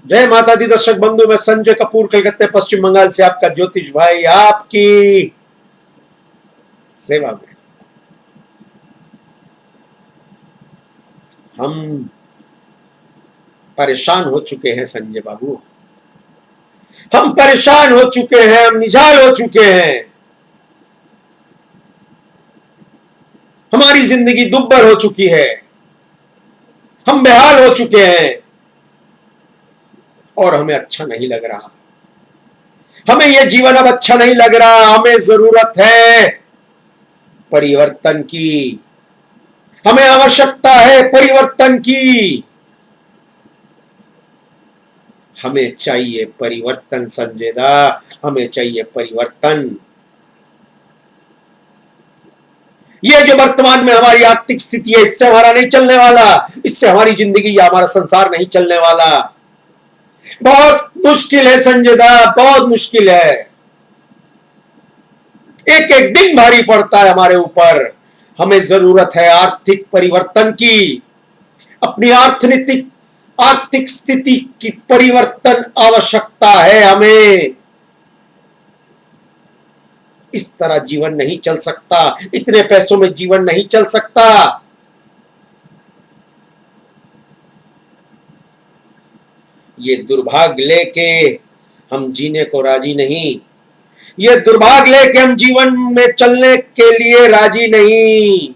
जय माता दी दर्शक बंधु, मैं संजय कपूर कलकत्ते पश्चिम बंगाल से आपका ज्योतिष भाई आपकी सेवा में। हम परेशान हो चुके हैं संजय बाबू, हम परेशान हो चुके हैं, हम निझाल हो चुके हैं। हमारी जिंदगी दुब्बर हो चुकी है, हम बेहाल हो चुके हैं और हमें अच्छा नहीं लग रहा। हमें यह जीवन अब अच्छा नहीं लग रहा। हमें जरूरत है परिवर्तन की, हमें आवश्यकता है परिवर्तन की। हमें चाहिए परिवर्तन संजय दा, हमें चाहिए परिवर्तन। ये जो वर्तमान में हमारी आर्थिक स्थिति है, इससे हमारा नहीं चलने वाला, इससे हमारी जिंदगी या हमारा संसार नहीं चलने वाला। बहुत मुश्किल है संजय दा, बहुत मुश्किल है। एक एक दिन भारी पड़ता है हमारे ऊपर। हमें जरूरत है आर्थिक परिवर्तन की, अपनी आर्थिक आर्थिक स्थिति की परिवर्तन आवश्यकता है हमें। इस तरह जीवन नहीं चल सकता, इतने पैसों में जीवन नहीं चल सकता। ये दुर्भाग्य लेके हम जीने को राजी नहीं, ये दुर्भाग्य लेके हम जीवन में चलने के लिए राजी नहीं।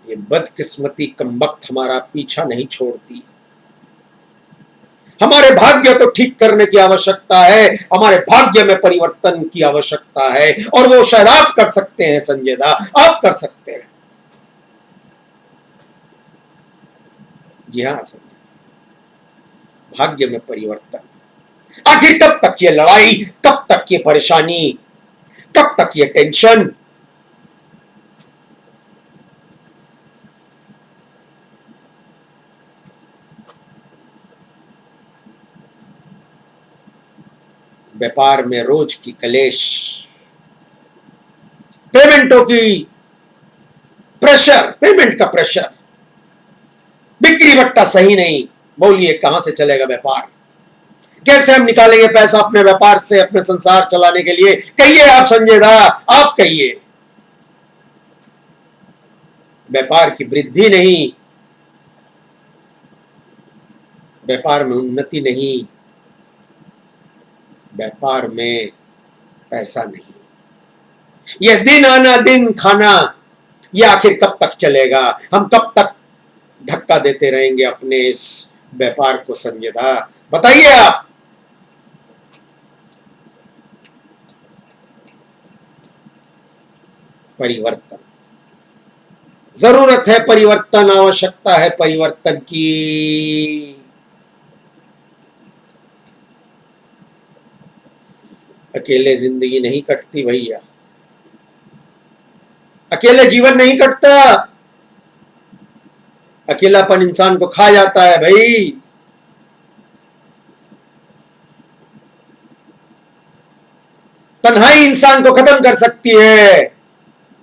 ये बदकिस्मती कमबख्त हमारा पीछा नहीं छोड़ती। हमारे भाग्य को ठीक करने की आवश्यकता है, हमारे भाग्य में परिवर्तन की आवश्यकता है, और वो शायद आप कर सकते हैं संजय दा, आप कर सकते हैं। जी हाँ संजय, भाग्य में परिवर्तन। आखिर कब तक ये लड़ाई, कब तक ये परेशानी, कब तक ये टेंशन? व्यापार में रोज की कलेश, पेमेंटों की प्रेशर, पेमेंट का प्रेशर, बिक्री बट्टा सही नहीं। बोलिए कहां से चलेगा व्यापार? कैसे हम निकालेंगे पैसा अपने व्यापार से, अपने संसार चलाने के लिए? कहिए आप संजय दा, आप कहिए। व्यापार की वृद्धि नहीं, व्यापार में उन्नति नहीं, व्यापार में पैसा नहीं। यह दिन आना दिन खाना, यह आखिर कब तक चलेगा? हम कब तक धक्का देते रहेंगे अपने इस व्यापार को संजय दा? बताइए आप। परिवर्तन जरूरत है, परिवर्तन आवश्यकता है परिवर्तन की। अकेले जिंदगी नहीं कटती भैया, अकेले जीवन नहीं कटता। अकेलापन इंसान को खा जाता है भाई। तन्हाई इंसान को खत्म कर सकती है।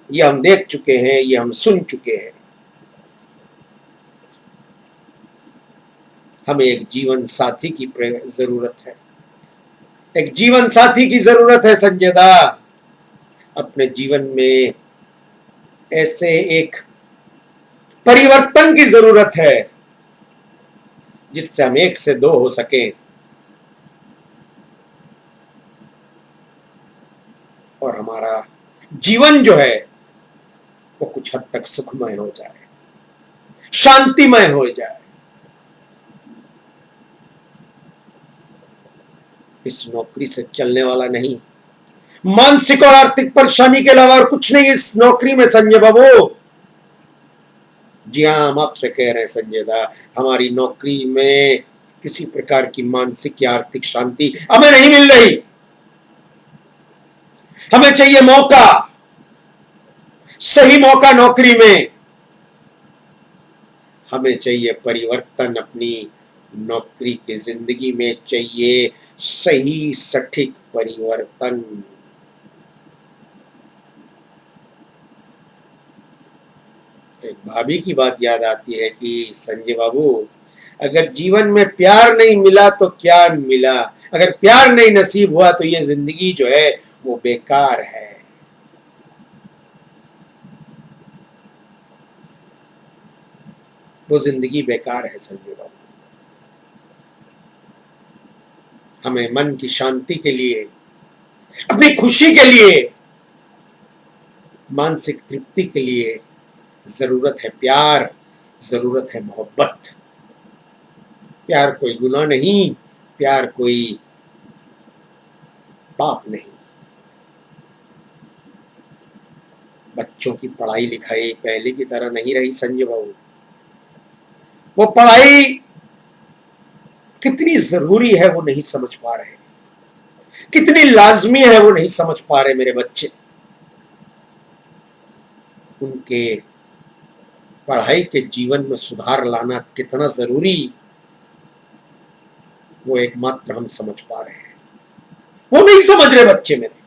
ये हम देख चुके हैं, ये हम सुन चुके हैं। हमें एक जीवन साथी की जरूरत है, एक जीवन साथी की जरूरत है संजय दा। अपने जीवन में ऐसे एक परिवर्तन की जरूरत है जिससे हम एक से दो हो सके और हमारा जीवन जो है वो कुछ हद तक सुखमय हो जाए, शांतिमय हो जाए। इस नौकरी से चलने वाला नहीं, मानसिक और आर्थिक परेशानी के अलावा और कुछ नहीं इस नौकरी में संजय बाबू। जी हाँ, हम आपसे कह रहे हैं संजय दा, हमारी नौकरी में किसी प्रकार की मानसिक या आर्थिक शांति हमें नहीं मिल रही। हमें चाहिए मौका, सही मौका नौकरी में। हमें चाहिए परिवर्तन, अपनी नौकरी की जिंदगी में चाहिए सही सटीक परिवर्तन। एक भाभी की बात याद आती है कि संजय बाबू, अगर जीवन में प्यार नहीं मिला तो क्या मिला, अगर प्यार नहीं नसीब हुआ तो ये जिंदगी जो है वो बेकार है। वो जिंदगी बेकार है संजय बाबू। हमें मन की शांति के लिए, अपनी खुशी के लिए, मानसिक तृप्ति के लिए जरूरत है प्यार, जरूरत है मोहब्बत। प्यार कोई गुनाह नहीं, प्यार कोई पाप नहीं। बच्चों की पढ़ाई लिखाई पहले की तरह नहीं रही संजय बाबू। वो पढ़ाई कितनी जरूरी है वो नहीं समझ पा रहे, कितनी लाजमी है वो नहीं समझ पा रहे मेरे बच्चे। उनके पढ़ाई के जीवन में सुधार लाना कितना जरूरी, वो एकमात्र हम समझ पा रहे हैं, वो नहीं समझ रहे बच्चे मेरे।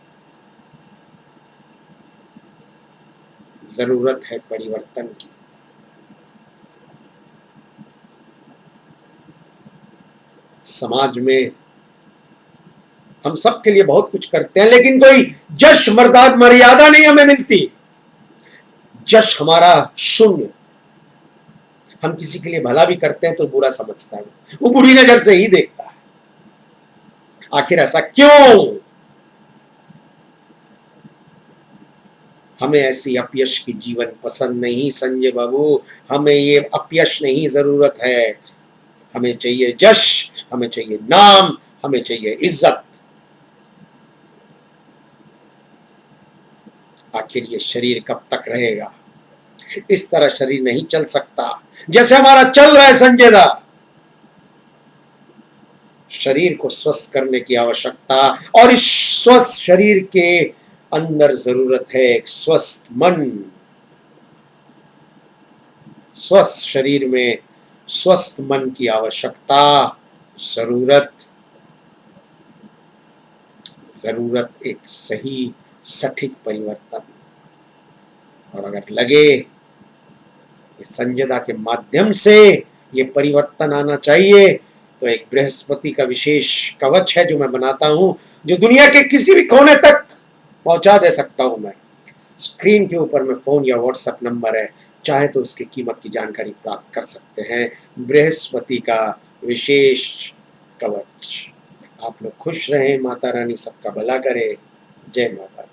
जरूरत है परिवर्तन की। समाज में हम सब के लिए बहुत कुछ करते हैं, लेकिन कोई जश मर्यादा नहीं हमें मिलती। जश हमारा शून्य। हम किसी के लिए भला भी करते हैं तो बुरा समझता है, वो बुरी नजर से ही देखता है। आखिर ऐसा क्यों? हमें ऐसी अपयश की जीवन पसंद नहीं संजय बाबू। हमें ये अपयश नहीं जरूरत है। हमें चाहिए जश, हमें चाहिए नाम, हमें चाहिए इज्जत। आखिर ये शरीर कब तक रहेगा? इस तरह शरीर नहीं चल सकता जैसे हमारा चल रहा है संजय दा। शरीर को स्वस्थ करने की आवश्यकता, और इस स्वस्थ शरीर के अंदर जरूरत है एक स्वस्थ मन। स्वस्थ शरीर में स्वस्थ मन की आवश्यकता, जरूरत एक सही सटीक परिवर्तन। और अगर लगे इस संजयता के माध्यम से ये परिवर्तन आना चाहिए, तो एक बृहस्पति का विशेष कवच है जो मैं बनाता हूं, जो दुनिया के किसी भी कोने तक पहुंचा दे सकता हूं मैं। स्क्रीन के ऊपर में फोन या व्हाट्सएप नंबर है, चाहे तो उसकी कीमत की जानकारी प्राप्त कर सकते हैं। बृहस्पति का विशेष कवच। आप लोग खुश रहें, माता रानी सबका भला करे। जय माता।